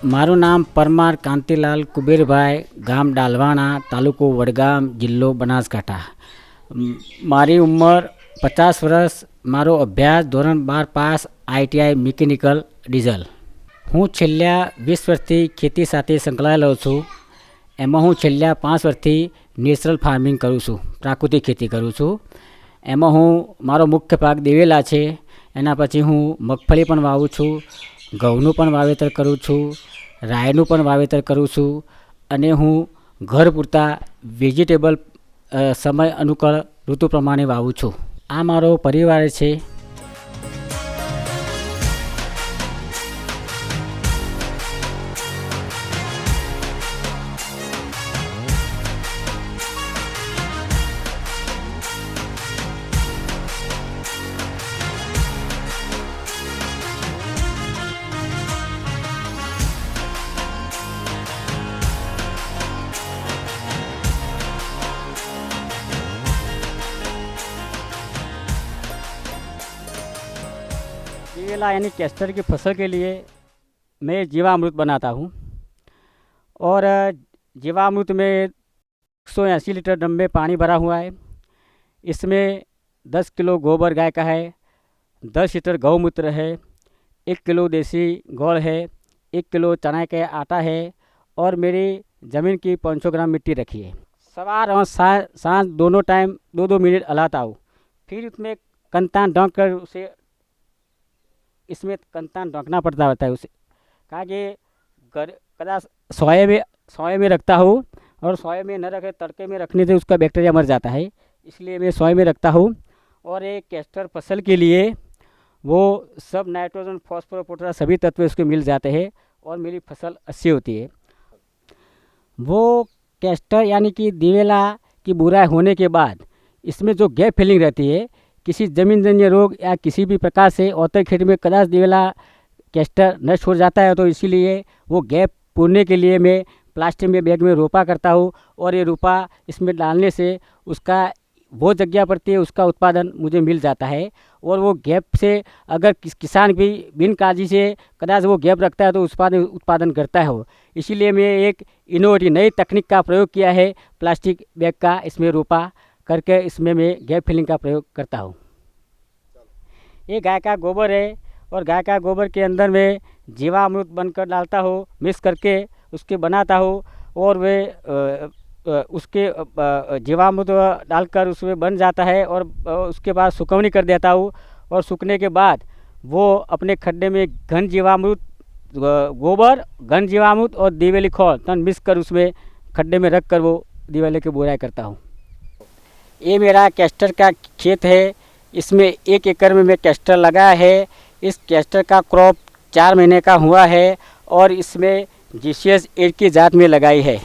મારું નામ પરમાર કાંતિલાલ કુબેરભાઈ, ગામ ડાલવાણા, તાલુકો વડગામ, જિલ્લો બનાસકાંઠા. મારી ઉંમર 50 વર્ષ. મારો અભ્યાસ ધોરણ 12 પાસ, ITI મિકેનિકલ ડીઝલ. હું છેલ્લા 20 વર્ષથી ખેતી સાથે સંકળાયેલો છું. એમાં હું છેલ્લા 5 વર્ષથી નેચરલ ફાર્મિંગ કરું છું, પ્રાકૃતિક ખેતી કરું છું. એમાં મારો મુખ્ય પાક દિવેલા છે. એના પછી હું મગફળી પણ વાવું છું, ઘઉંનું પણ વાવેતર કરું છું, રાયનું પણ વાવેતર કરું છું, અને હું ઘર પૂરતા વેજીટેબલ સમય અનુકૂળ ઋતુ પ્રમાણે વાવું છું. આ મારો પરિવાર છે. दिवेला यानी कैस्टर की फसल के लिए मैं जीवामृत बनाता हूँ, और जीवामृत में 180 लीटर ड्रम में पानी भरा हुआ है. इसमें 10 किलो गोबर गाय का है, 10 लीटर गौमूत्र है, 1 किलो देसी गोड़ है, 1 किलो चना का आटा है, और मेरी ज़मीन की 500 ग्राम मिट्टी रखी है. सवार और सांझ दोनों टाइम 2-2 मिनट हलाता हूँ. फिर उसमें कंतान ढक कर उसे इसमें कंतान ढकना पड़ता होता है उसे, कहा कि कदा सोए में रखता हूँ, और सोए में न रखे तड़के में रखने से उसका बैक्टीरिया मर जाता है, इसलिए मैं सोए में रखता हूँ. और एक कैस्टर फसल के लिए वो सब नाइट्रोजन, फॉस्फोरस, पोटाश सभी तत्व उसके मिल जाते हैं, और मेरी फसल अच्छी होती है. वो कैस्टर यानी कि दिवेला की बुराई होने के बाद इसमें जो गैप फिलिंग रहती है, किसी जमीनजन्य रोग या किसी भी प्रकार से औतर खेत में कदाच दिवेला कैस्टर नष्ट हो जाता है, तो इसीलिए वो गैप पूरने के लिए मैं प्लास्टिक में बैग में रोपा करता हूँ, और ये रोपा इसमें डालने से उसका वो जगह पड़ती है, उसका उत्पादन मुझे मिल जाता है. और वो गैप से अगर किसान भी बिन काजी से कदाच वो गैप रखता है तो उत्पादन करता है वो. इसीलिए मैं एक इनोवेटिव नई तकनीक का प्रयोग किया है, प्लास्टिक बैग का इसमें रोपा करके इसमें मैं गैप फिलिंग का प्रयोग करता हूँ. ये गाय का गोबर है, और गाय का गोबर के अंदर मैं जीवामृत बनकर डालता हूँ, मिक्स करके उसके बनाता हूँ, और वे उसके जीवामृत डालकर उसमें बन जाता है, और उसके बाद सुकवनी कर देता हूँ. और सूखने के बाद वो अपने खड्डे में घन जीवामृत, गोबर, घन जीवामृत और दिवेली खोल तन मिक्स कर उसमें खड्डे में रख कर वो दिवेले की बुराई करता हूँ. ये मेरा कैस्टर का खेत है. इसमें 1 एकड़ में मैं कैस्टर लगाया है. इस कैस्टर का क्रॉप 4 महीने का हुआ है, और इसमें GCS 8 की जात में लगाई है.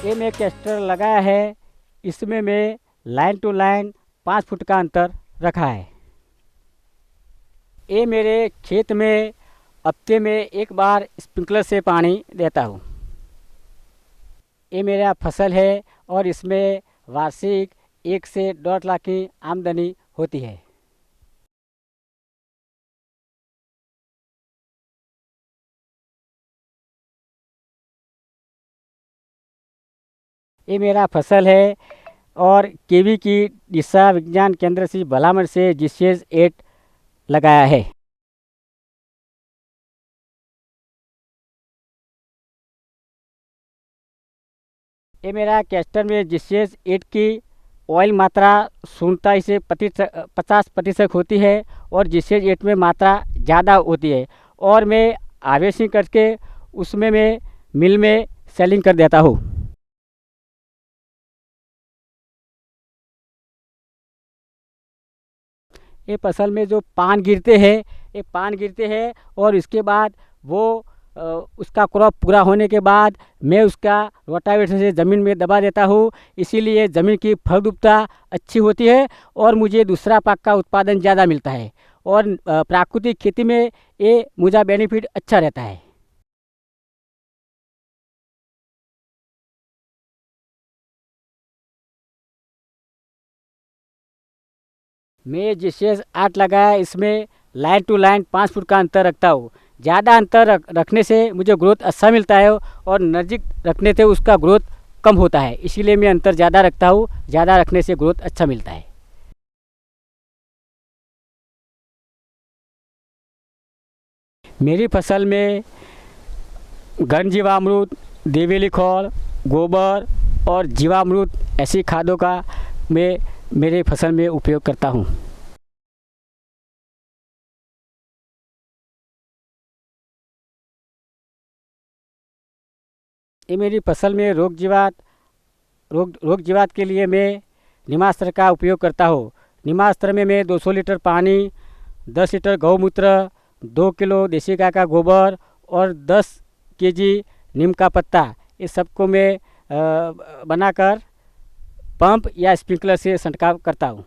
ये मैं कैस्टर लगाया है. इसमें मैं लाइन टू लाइन 5 फुट का अंतर रखा है. ये मेरे खेत में हफ्ते में एक बार स्प्रिंकलर से पानी देता हूँ. ये मेरा फसल है, और इसमें वार्षिक 1 से 1.5 लाख की आमदनी होती है. ये मेरा फसल है, और केवी की दिशा विज्ञान केंद्र से भलामण से GCS 8 लगाया है. ये मेरा कैस्टर में GCS 8 की ऑयल मात्रा 47 से 50% होती है, और GCS 8 में मात्रा ज़्यादा होती है. और मैं हार्वेस्टिंग करके उसमें मैं मिल में सेलिंग कर देता हूँ. ये फसल में जो पान गिरते हैं, ये पान गिरते हैं और इसके बाद वो उसका क्रॉप पूरा होने के बाद मैं उसका रोटावेटर से ज़मीन में दबा देता हूँ। इसीलिए ज़मीन की फलद्रुपता अच्छी होती है और मुझे दूसरा पाक का उत्पादन ज़्यादा मिलता है और प्राकृतिक खेती में ये मुझे बेनिफिट अच्छा रहता है। मैं जिससे आट लगाया इसमें लाइन टू लाइन 5 फुट का अंतर रखता हूँ। ज़्यादा अंतर रखने से मुझे ग्रोथ अच्छा मिलता है और नज़दीक रखने से उसका ग्रोथ कम होता है। इसीलिए मैं अंतर ज़्यादा रखता हूँ। ज़्यादा रखने से ग्रोथ अच्छा मिलता है। मेरी फसल में घन जीवामृत, देवेली खौल, गोबर और जीवामृत ऐसी खादों का मैं मेरे फसल में उपयोग करता हूँ। ये मेरी फसल में रोग जीवात के लिए मैं निमास्त्र का उपयोग करता हूँ। निमास्त्र में मैं 200 लीटर पानी, 10 लीटर गौमूत्र, 2 किलो देसी गाय का गोबर और 10 केजी नीम का पत्ता, इस सबको मैं बनाकर पंप या स्प्रिंकलर से छंटकाव करता हूँ।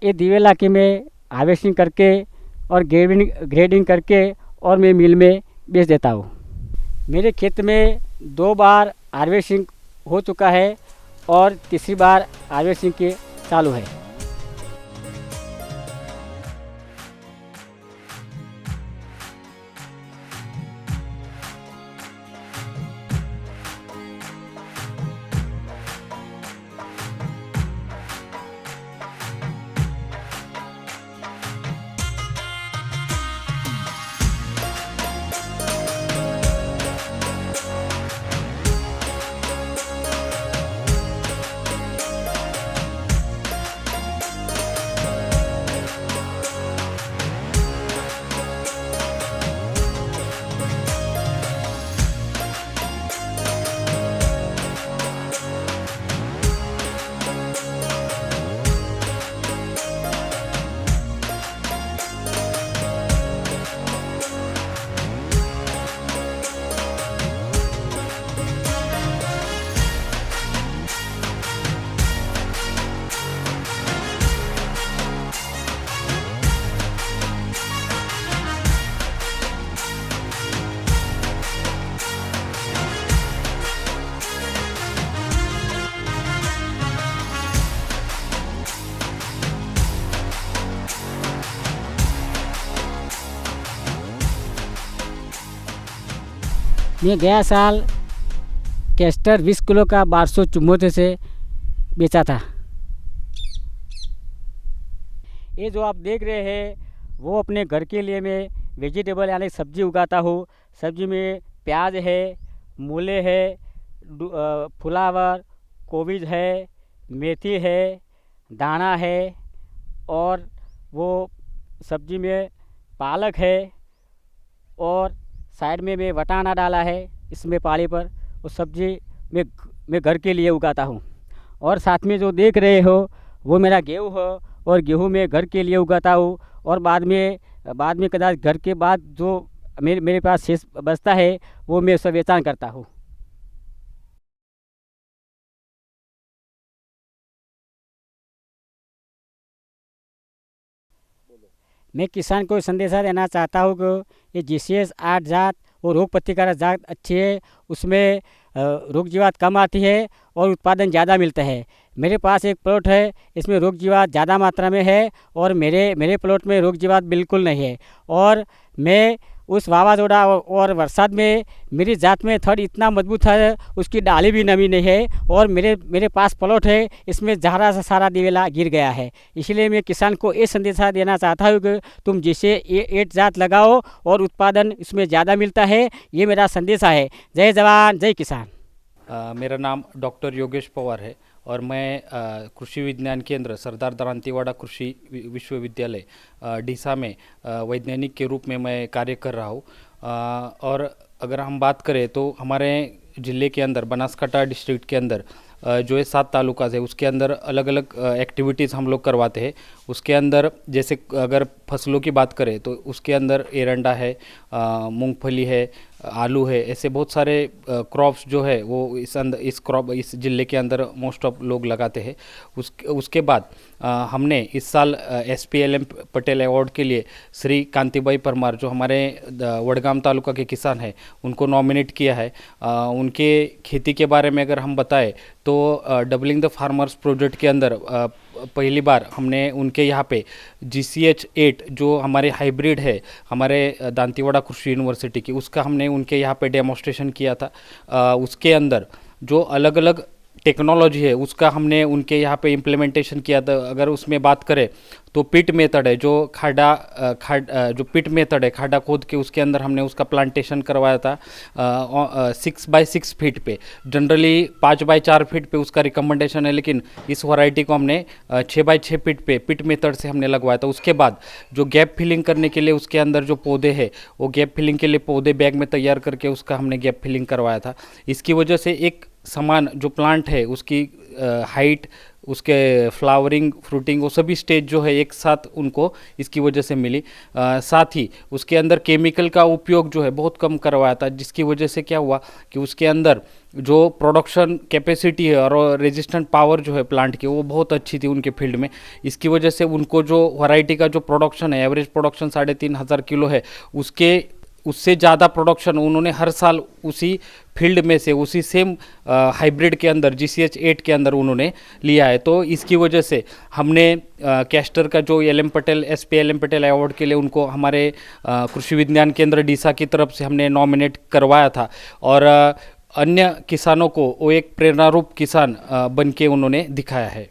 ये दिवेला की मैं हार्वेस्टिंग करके और ग्रेडिंग करके और मैं मिल में बेच देता हूँ। मेरे खेत में 2 बार हार्वेस्टिंग हो चुका है और तीसरी बार हार्वेस्टिंग के चालू है। मैं गया साल कैस्टर 20 किलो का 1200 चुम्बोते से बेचा था। ये जो आप देख रहे हैं वो अपने घर के लिए मैं वेजिटेबल यानी सब्जी उगाता हूँ। सब्जी में प्याज है, मूले है, फ्लावर, कोबीज है, मेथी है, दाना है और वो सब्जी में पालक है और साइड में मैं वटाना डाला है इसमें पाली पर। वो सब्जी मैं घर के लिए उगाता हूँ। और साथ में जो देख रहे हो वो मेरा गेहूँ हो और गेहूँ मैं घर के लिए उगाता हूँ और बाद में कदाच घर के बाद जो मेरे पास शेष बचता है वो मैं उसका बेचान करता हूँ। मैं किसान को संदेशा देना चाहता हूँ कि ये जीसीएस 8 जात वो रोग प्रतिकारक जात अच्छी है, उसमें रोग जीवात कम आती है और उत्पादन ज़्यादा मिलता है। मेरे पास एक प्लॉट है, इसमें रोग जीवात ज़्यादा मात्रा में है और मेरे प्लॉट में रोग जीवात बिल्कुल नहीं है। और मैं उस वावाजोड़ा और बरसात में मेरी जात में थड़ इतना मजबूत है, उसकी डाली भी नमी नहीं है और मेरे पास प्लॉट है, इसमें जहरा सा सारा दिवेला गिर गया है। इसलिए मैं किसान को ये संदेशा देना चाहता हूँ कि तुम जिसे ये जात लगाओ और उत्पादन इसमें ज़्यादा मिलता है। ये मेरा संदेशा है। जय जवान जय किसान। मेरा नाम डॉक्टर योगेश पवार है और मैं कृषि विज्ञान केंद्र सरदार दरांतीवाड़ा कृषि विश्वविद्यालय डीसा में वैज्ञानिक के रूप में मैं कार्य कर रहा हूँ। और अगर हम बात करें तो हमारे ज़िले के अंदर बनासकांठा डिस्ट्रिक्ट के अंदर जो है 7 तालुकाज है उसके अंदर अलग अलग एक्टिविटीज़ हम लोग करवाते हैं। उसके अंदर जैसे अगर फसलों की बात करें तो उसके अंदर एरंडा है, मूंगफली है, आलू है, ऐसे बहुत सारे क्रॉप्स जो है वो इस ज़िले के अंदर मोस्ट ऑफ लोग लगाते हैं। उसके बाद हमने इस साल SPLM पटेल अवार्ड के लिए श्री कांतिबाई परमार जो हमारे वडगाम तालुका के किसान हैं उनको नॉमिनेट किया है। उनके खेती के बारे में अगर हम बताएं तो डबलिंग द फार्मर्स प्रोजेक्ट के अंदर पहली बार हमने उनके यहाँ पे GCH 8 जो हमारे हाइब्रिड है हमारे दांतीवाड़ा कृषि यूनिवर्सिटी की, उसका हमने उनके यहाँ पे डेमोस्ट्रेशन किया था। उसके अंदर जो अलग अलग टेक्नोलॉजी है उसका हमने उनके यहाँ पे इम्प्लीमेंटेशन किया था। अगर उसमें बात करें तो पिट मेथड है जो जो पिट मेथड है खाड़ा खोद के उसके अंदर हमने उसका प्लांटेशन करवाया था 6 बाय 6 फीट पे। जनरली 5 बाय 4 फीट पे उसका रिकमेंडेशन है, लेकिन इस वैरायटी को हमने 6 बाय 6 फीट पे पिट मेथड से हमने लगवाया था। उसके बाद जो गैप फिलिंग करने के लिए उसके अंदर जो पौधे हैं वो गैप फिलिंग के लिए पौधे बैग में तैयार करके उसका हमने गैप फिलिंग करवाया था। इसकी वजह से एक समान जो प्लांट है उसकी हाइट, उसके फ्लावरिंग, फ्रूटिंग, वो सभी स्टेज जो है एक साथ उनको इसकी वजह से मिली। साथ ही उसके अंदर केमिकल का उपयोग जो है बहुत कम करवाया था, जिसकी वजह से क्या हुआ कि उसके अंदर जो प्रोडक्शन कैपेसिटी है और रेजिस्टेंट पावर जो है प्लांट की वो बहुत अच्छी थी उनके फील्ड में। इसकी वजह से उनको जो वैरायटी का जो प्रोडक्शन है, एवरेज प्रोडक्शन 3,500 किलो है, उससे ज़्यादा प्रोडक्शन उन्होंने हर साल उसी फील्ड में से उसी सेम हाइब्रिड के अंदर GCH 8 के अंदर उन्होंने लिया है। तो इसकी वजह से हमने कैस्टर का जो SPLM पटेल अवार्ड के लिए उनको हमारे कृषि विज्ञान केंद्र डीसा की तरफ से हमने नॉमिनेट करवाया था और अन्य किसानों को वो एक प्रेरणारूप किसान बन के उन्होंने दिखाया है।